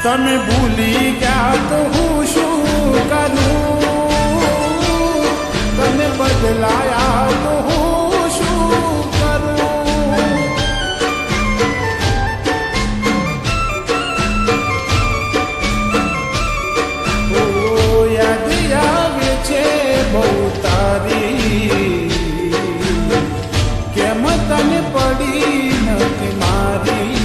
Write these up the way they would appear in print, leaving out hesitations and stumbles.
તમે ભૂલી ગયા તો હું શું કરું, તમે બદલાયા તો હું શું કરું. ઓ યાદ આવે છે બહુ તારી, કેમ તને પડી નથી મારી.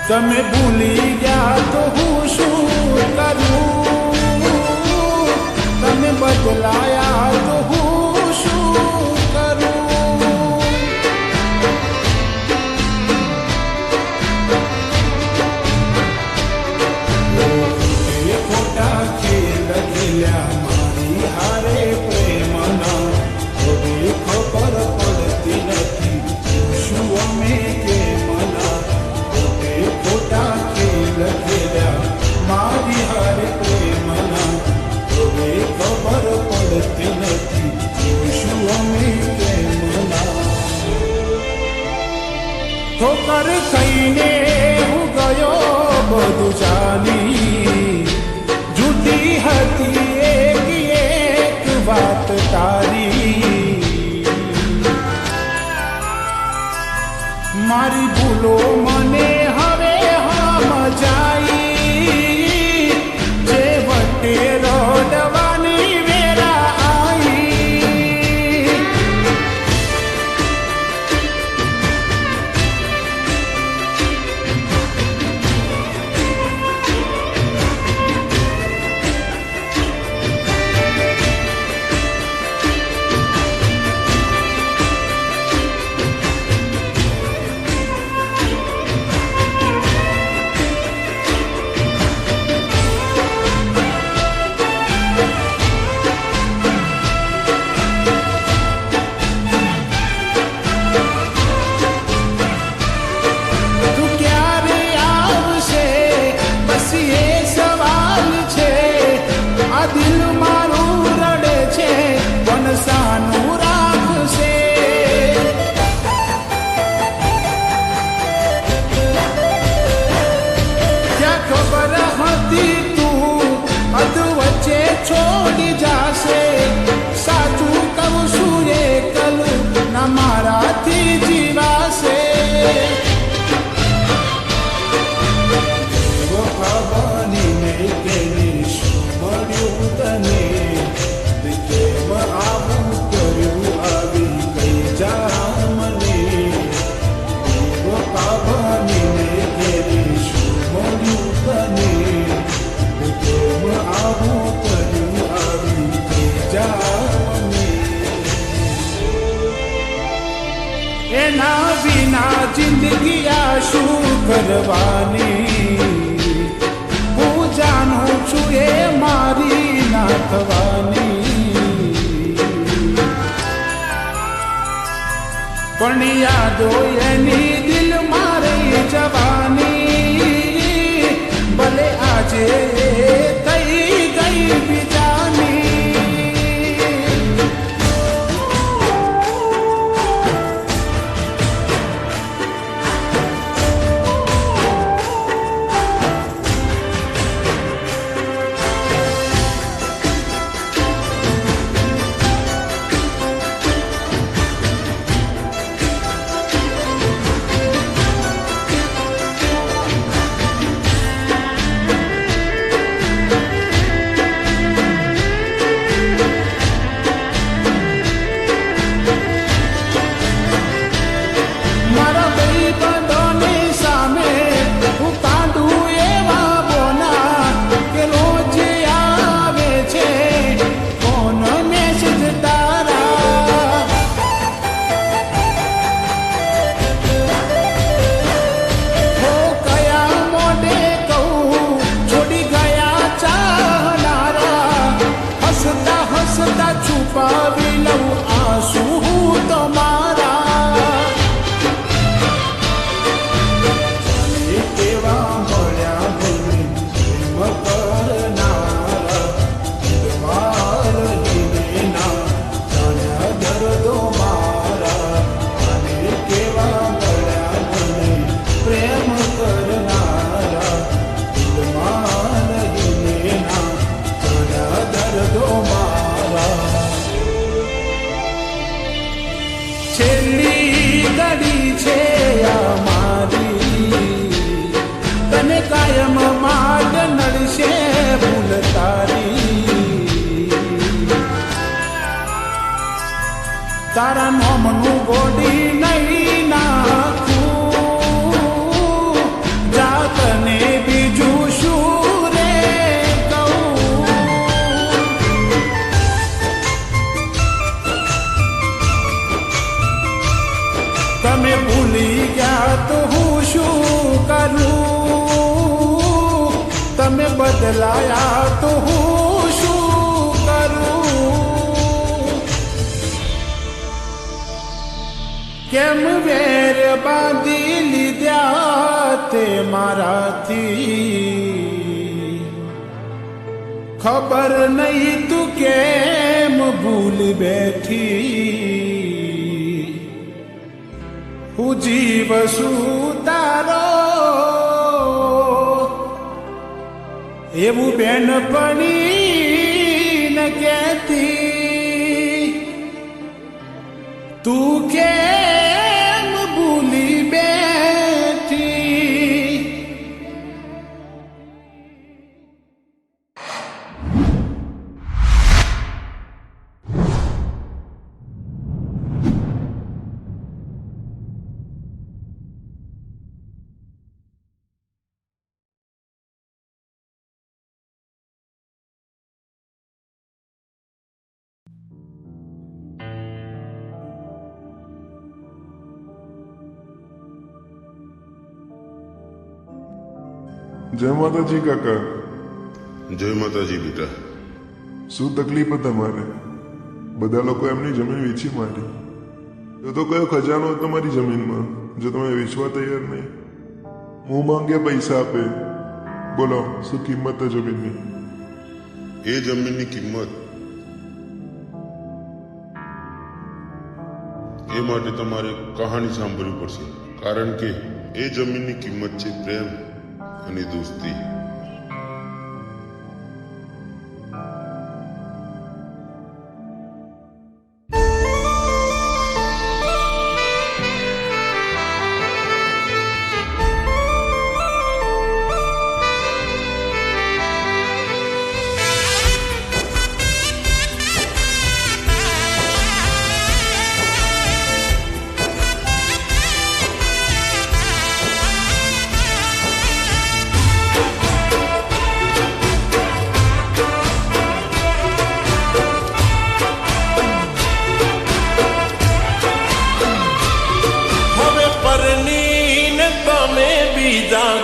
તમે ભૂલી ગયા તો હું શું કરું, તમે બદલાયા તો હું શું કરું. એ ખોટા ખેલ ખેલ્યા મારી હારે પ્રેમના, હવે ખબર પડતી નથી શું અમે કેમના. ખોટા ખેલ ખેલ્યા મારી હારે પ્રેમના, હવે ખબર પડતી નથી શું અમે કેમના. ઠોકર થઈને હું ગયો બધું જાણી, જૂઠી હતી એક વાત તારી. મારી ભૂલો મને હવે સમજાઈ, જે વટે રડવાની વેરા આવી. દિલ મારું રડે છે વનસાનું રાખશે. ક્યાં ખબર હતી તું અધ વચ્ચે છોડી જાશે. સાચું કહું છું એકલ ના મારાથી જીવાશે. એના વિના જિંદગી આ શું કરવાની. હું જાણું છું એ મારી ના થવાની, પણ યાદો એની દિલ મારે જવાની. ભલે આજે થઈ ગઈ બીજાની. છોડાયા તો હું શું કરું? કેમ વેર બાંધી લીધા તે મારાથી? ખબર નહીં તું કેમ ભૂલ બેઠી? હું જીવ છું તારો એવું બેનપણી ન કહેતી. તું કેમ ભૂલી બેઠી? જય માતાજી કાકા. જય માતાજી બેટા. શું તકલીફ હતી તમારે? બધા લોકો એમની જમીન વેચી મારી. તો કયો ખજાનો હતો તમારી જમીનમાં જો તમે વેચવા તૈયાર નહીં? હું માંગ્યા પૈસા આપે. બોલો શું કિંમત છે જમીનની? એ જમીનની કિંમત એ માટે તમારે કહાની સાંભળવી પડશે, કારણ કે એ જમીનની કિંમત છે પ્રેમ અને દોસ્તી.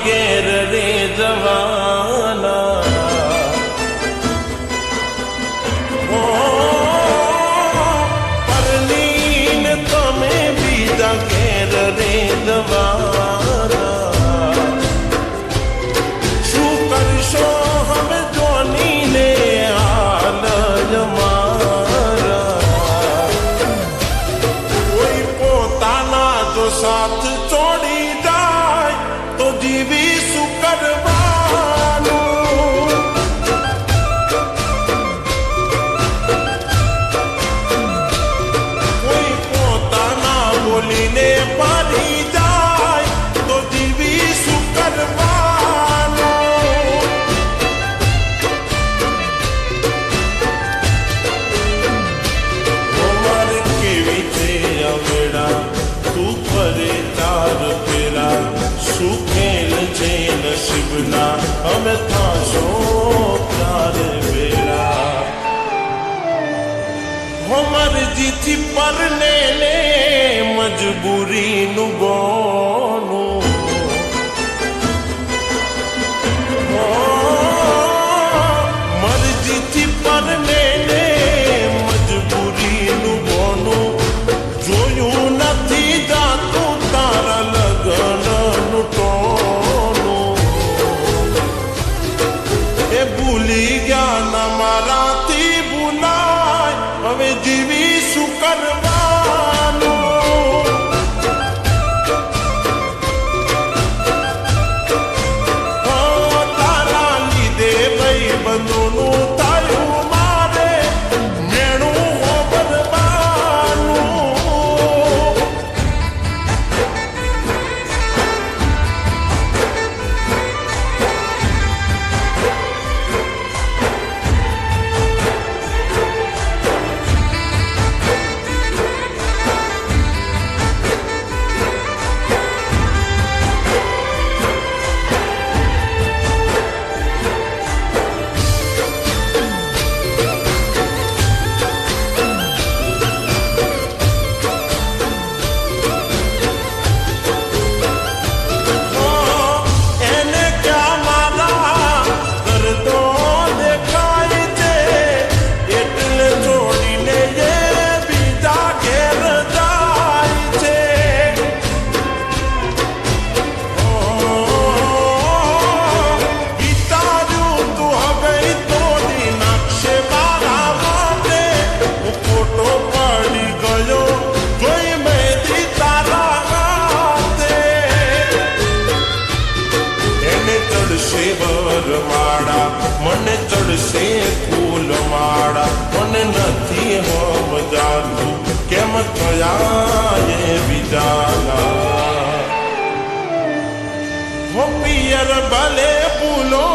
ઘેર રે જવાના, પરણીન તમે બીજા ઘેર રે જવાના. શું કરશો હવે જોનીને હાલ જમારા? કોઈ પોતાના જો સાથ છોડી જાય તો જીવી શું કરવાનું? કોઈ પોતાના બોલીને પાડી જાય તો જીવી શું કરવાનું? ઉમર કેવી છે અવેડા, તું ફરે ચાર ફેરા. શું ખેલ છે નસીબના, અમે થાશો ચારે વેળા. મરજીથી પરને લે મજબૂરીનું બોનું. મરજીથી પરને લે મજબૂરીનું બોનું. જોયું નથી જાતું તારા લગનનું ટોનું. એ ભૂલી ગયા ના મારાથી ભૂલાય, હવે જીવી શું કરવાનું? ભલે ભૂલો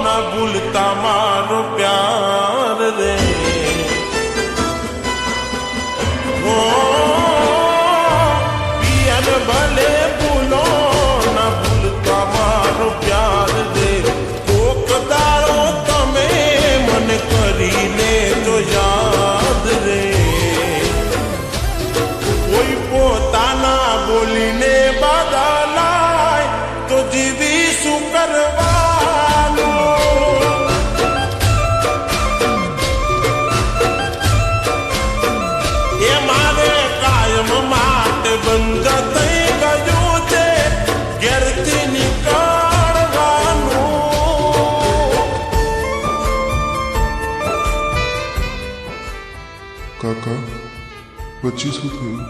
ના ભૂલતા મારો પ્યાર રે ઓ પિયર ભલે ભૂલો ના ભૂલતા મારો પ્યાર રે કોક દાડો તમે મને કરીને તો યાદ રે કોઈ પોતાના બોલીને બદલાય તો જીવી શું કરવાનું એ મારે કાયમ માટે બંધ થઈ ગયું છે ઘેરથી નીકળવાનું કાકા વચ્ચે શું થયું?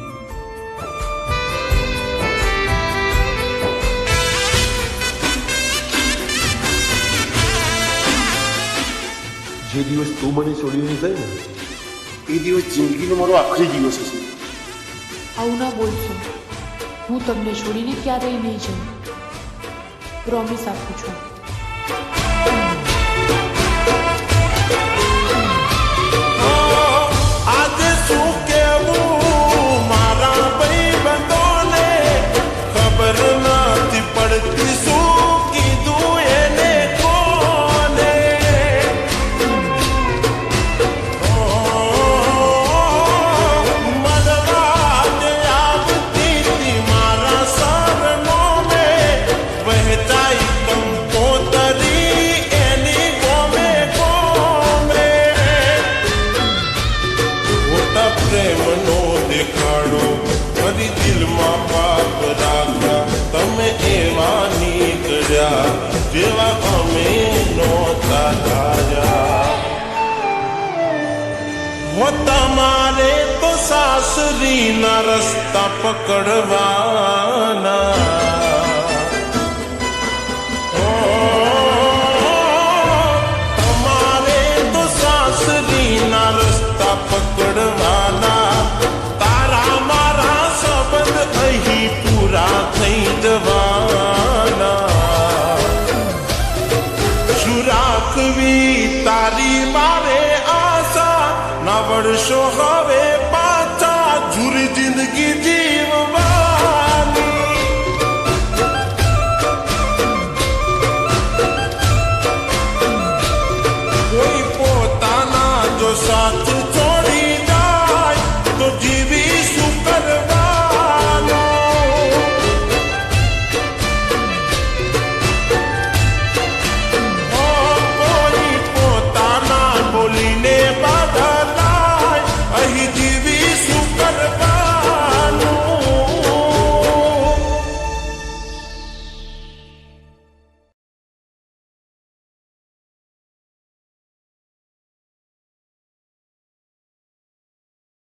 જે દિવસ તું મને છોડીને જાય ને એ દિવસ જિંદગીનો મારો આખરી દિવસ હશે. આવું ના બોલશો. હું તમને છોડીને ક્યારેય નહીં જાઉં. પ્રોમિસ આપું છું. આજે શું કેવું મારા ભાઈબંધોને ખબર નથી પડતી શું કીધું એને કોને મળવા જે આવતી હતી મારા સરનો મેં વહેંચાઈ કંકોતરી એની ગોમે ગોમે મોટા પ્રેમનો દેખાડો ફરી દિલમાં પાપ રાખ્યા તમે એવા નીકળ્યા જેવા અમે નહોતા ધાર્યા હો તમારે તો સાસરીના રસ્તા પકડવાના તમારે તો સાસરીના રસ્તા પકડવાના તારા મારા સંબંધ અહીં પૂરા થઈ જવા